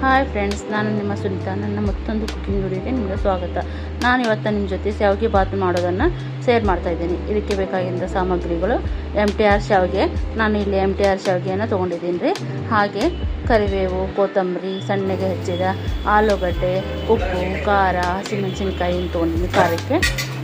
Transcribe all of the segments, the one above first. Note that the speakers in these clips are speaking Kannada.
ಹಾಯ್ ಫ್ರೆಂಡ್ಸ್, ನಾನು ನಿಮ್ಮ ಸುನೀತಾ. ನನ್ನ ಮತ್ತೊಂದು ಕುಕಿಂಗ್ ವಿಡಿಯೋಗೆ ನಿಮಗೆ ಸ್ವಾಗತ. ನಾನು ಇವತ್ತು ನಿಮ್ಮ ಜೊತೆ ಶಾವಿಗೆ ಬಾತ್ ಮಾಡೋದನ್ನು ಶೇರ್ ಮಾಡ್ತಾಯಿದ್ದೀನಿ. ಇದಕ್ಕೆ ಬೇಕಾಗಿದ್ದ ಸಾಮಗ್ರಿಗಳು MTR ಶಾವಿಗೆ. ನಾನು ಇಲ್ಲಿ MTR ಶಾವಿಗೆಯನ್ನು ತೊಗೊಂಡಿದ್ದೀನಿ ರೀ. ಹಾಗೆ ಕರಿಬೇವು, ಕೊತ್ತಂಬರಿ, ಸಣ್ಣಗೆ ಹೆಚ್ಚಿದ ಆಲೂಗಡ್ಡೆ, ಉಪ್ಪು, ಖಾರ, ಹಸಿಮೆಣಸಿನ್ಕಾಯಿ ತೊಗೊಂಡಿದ್ದೀನಿ ಖಾರಕ್ಕೆ.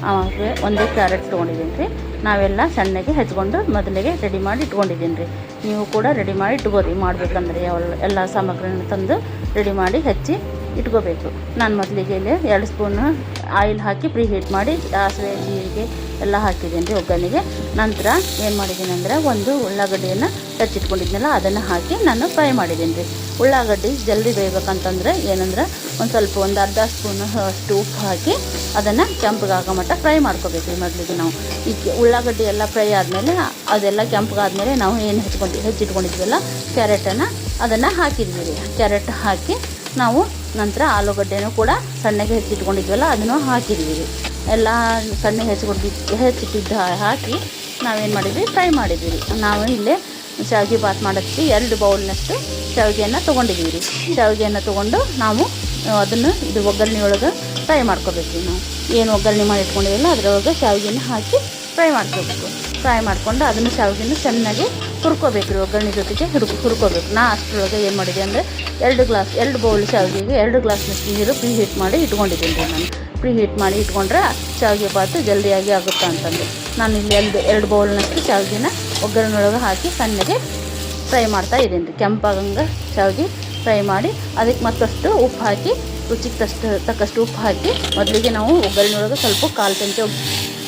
ಆಮೇಲೆ ಒಂದೇ ಕ್ಯಾರೆಟ್ ತೊಗೊಂಡಿದ್ದೀನಿ ರೀ. ನಾವೆಲ್ಲ ಸಣ್ಣಗೆ ಹೆಚ್ಕೊಂಡು ಮೊದಲಿಗೆ ರೆಡಿ ಮಾಡಿ ಇಟ್ಕೊಂಡಿದ್ದೀನಿ ರೀ. ನೀವು ಕೂಡ ರೆಡಿ ಮಾಡಿ ಇಟ್ಕೋರಿ. ಮಾಡಬೇಕಂದ್ರೆ ಎಲ್ಲ ಸಾಮಗ್ರಿನ ತಂದು ರೆಡಿ ಮಾಡಿ ಹೆಚ್ಚಿ ಇಟ್ಕೋಬೇಕು. ನಾನು ಮೊದಲಿಗೆ ಇಲ್ಲಿ 2 ಸ್ಪೂನ್ ಆಯಿಲ್ ಹಾಕಿ ಪ್ರೀ ಹೀಟ್ ಮಾಡಿ ಸಾಸಿವೆ, ಜೀರಿಗೆ ಎಲ್ಲ ಹಾಕಿದ್ದೀನಿ ರೀ ಒಗ್ಗರಣೆಗೆ. ನಂತರ ಏನು ಮಾಡಿದ್ದೀನಿ ಅಂದರೆ ಒಂದು ಉಳ್ಳಾಗಡ್ಡಿಯನ್ನು ಹೆಚ್ಚಿಟ್ಕೊಂಡಿದ್ನಲ್ಲ ಅದನ್ನು ಹಾಕಿ ನಾನು ಫ್ರೈ ಮಾಡಿದ್ದೀನಿ ರೀ. ಉಳ್ಳಾಗಡ್ಡಿ ಜಲ್ದಿ ಬೇಯಬೇಕಂತಂದರೆ ಏನಂದ್ರೆ ಒಂದು ಅರ್ಧ ಸ್ಪೂನ್ ಅಷ್ಟು ಉಪ್ಪು ಹಾಕಿ ಅದನ್ನು ಕೆಂಪಗಾಗೋ ಮಟ್ಟ ಫ್ರೈ ಮಾಡ್ಕೋಬೇಕು ರೀ. ಮೊದಲಿಗೆ ನಾವು ಈ ಉಳ್ಳಾಗಡ್ಡಿ ಎಲ್ಲ ಫ್ರೈ ಆದಮೇಲೆ ಅದೆಲ್ಲ ಕೆಂಪಗಾದ್ಮೇಲೆ ನಾವು ಏನು ಹೆಚ್ಚಿಟ್ಕೊಂಡಿದ್ವಲ್ಲ ಕ್ಯಾರೆಟನ್ನು ಅದನ್ನು ಹಾಕಿದ್ವಿ ರೀ. ಕ್ಯಾರೆಟ್ ಹಾಕಿ ನಾವು ನಂತರ ಆಲೂಗಡ್ಡೆನೂ ಕೂಡ ಸಣ್ಣಗೆ ಹೆಚ್ಚಿಟ್ಕೊಂಡಿದ್ವಲ್ಲ ಅದನ್ನು ಹಾಕಿದ್ವಿ ರೀ. ಎಲ್ಲ ಸಣ್ಣಗೆ ಹೆಚ್ಚಿಟ್ಟಿದ್ದು ಹಾಕಿ ನಾವೇನು ಮಾಡಿದ್ವಿ, ಫ್ರೈ ಮಾಡಿದ್ವಿ ರೀ. ನಾವು ಇಲ್ಲೇ ಶಾವಿಗೆ ಬಾತ್ ಮಾಡೋದಕ್ಕೆ 2 ಬೌಲ್ನಷ್ಟು ಶಾವಿಗೆಯನ್ನು ತೊಗೊಂಡಿದ್ದೀವಿ ರೀ. ಶಾವಿಗೆಯನ್ನು ತೊಗೊಂಡು ನಾವು ಅದನ್ನು ಇದು ಒಗ್ಗರಣೆ ಒಳಗೆ ಫ್ರೈ ಮಾಡ್ಕೋಬೇಕು ರೀ. ನಾವು ಏನು ಒಗ್ಗರಣೆ ಮಾಡಿ ಇಟ್ಕೊಂಡಿದ್ದೀವಲ್ಲ ಅದರೊಳಗೆ ಶಾವಿಗೆನ ಹಾಕಿ ಫ್ರೈ ಮಾಡ್ಕೋಬೇಕು. ಫ್ರೈ ಮಾಡಿಕೊಂಡು ಅದನ್ನು ಶಾವಿಗೆನ ಚೆನ್ನಾಗಿ ಹುರ್ಕೋಬೇಕು ರೀ. ಒಗ್ಗರಣೆ ಜೊತೆಗೆ ಹುರ್ಕೋಬೇಕು. ನಾ ಅಷ್ಟರೊಳಗೆ ಏನು ಮಾಡಿದೆ ಅಂದರೆ 2 ಬೌಲ್ ಶಾವಿಗೆಗೆ 2 ಗ್ಲಾಸ್ನಷ್ಟು ನೀರು ಪ್ರೀ ಹೀಟ್ ಮಾಡಿ ಇಟ್ಕೊಂಡಿದ್ದೀನಿ ರೀ. ನಾನು ಪ್ರೀ ಹೀಟ್ ಮಾಡಿ ಇಟ್ಕೊಂಡ್ರೆ ಶಾವಿಗೆ ಬಾತು ಜಲ್ದಿಯಾಗಿ ಆಗುತ್ತೆ ಅಂತಂದು ನಾನು ಇಲ್ಲಿ 2 ಬೌಲ್ನಷ್ಟು ಶಾವಿಗೆನ ಒಗ್ಗರಣೆ ಒಳಗೆ ಹಾಕಿ ಸಣ್ಣಗೆ ಫ್ರೈ ಮಾಡ್ತಾ ಇದ್ದೀನಿ ರೀ. ಕೆಂಪಾಗಂಗೆ ಶಾವಿಗೆ ಫ್ರೈ ಮಾಡಿ ಅದಕ್ಕೆ ಮತ್ತಷ್ಟು ಉಪ್ಪು ಹಾಕಿ ರುಚಿಗೆ ತಕ್ಕಷ್ಟು ಉಪ್ಪು ಹಾಕಿ ಮೊದಲಿಗೆ ನಾವು ಒಗ್ಗರಣೆ ಒಳಗೆ ಸ್ವಲ್ಪ 1/4 ಚಮಚ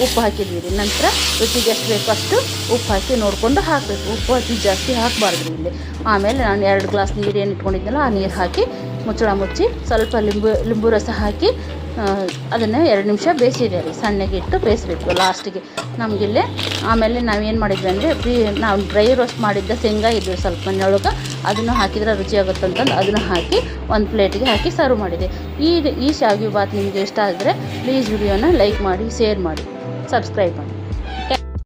ಉಪ್ಪು ಹಾಕಿದ್ವಿ ರೀ. ನಂತರ ರುಚಿಗೆ ಎಷ್ಟು ಬೇಕು ಅಷ್ಟು ಉಪ್ಪು ಹಾಕಿ ನೋಡಿಕೊಂಡು ಹಾಕಬೇಕು. ಉಪ್ಪು ಅತಿ ಜಾಸ್ತಿ ಹಾಕಬಾರ್ದು ರೀ ಇಲ್ಲಿ. ಆಮೇಲೆ ನಾನು 2 ಗ್ಲಾಸ್ ನೀರು ಏನು ಇಟ್ಕೊಂಡಿದ್ದೆನಲ್ಲ ಆ ನೀರು ಹಾಕಿ ಮುಚ್ಚಳ ಮುಚ್ಚಿ ಸ್ವಲ್ಪ ಲಿಂಬು ರಸ ಹಾಕಿ ಅದನ್ನು 2 ನಿಮಿಷ ಬೇಯಿಸಿದೆ ರೀ. ಸಣ್ಣಗೆ ಇಟ್ಟು ಬೇಯಿಸ್ಬೇಕು ಲಾಸ್ಟಿಗೆ ನಮಗಿಲ್ಲೇ. ಆಮೇಲೆ ನಾವೇನು ಮಾಡಿದ್ವಿ ಅಂದರೆ ನಾವು ಡ್ರೈ ರೋಸ್ಟ್ ಮಾಡಿದ್ದ ಶೇಂಗಾ ಇದ್ವಿ ಸ್ವಲ್ಪ ಮನೆಯೊಳಗೆ, ಅದನ್ನು ಹಾಕಿದ್ರೆ ರುಚಿಯಾಗುತ್ತಂತಂದು ಅದನ್ನು ಹಾಕಿ ಒಂದು ಪ್ಲೇಟಿಗೆ ಹಾಕಿ ಸರ್ವ್ ಮಾಡಿದೆ. ಈ ಶಾವಿಗೆ ಬಾತ್ ನಿಮಗೆ ಇಷ್ಟ ಆದರೆ ಪ್ಲೀಸ್ ವಿಡಿಯೋನ ಲೈಕ್ ಮಾಡಿ, ಶೇರ್ ಮಾಡಿ, ಸಬ್ಸ್ಕ್ರೈಬ್ ಮಾಡಿ.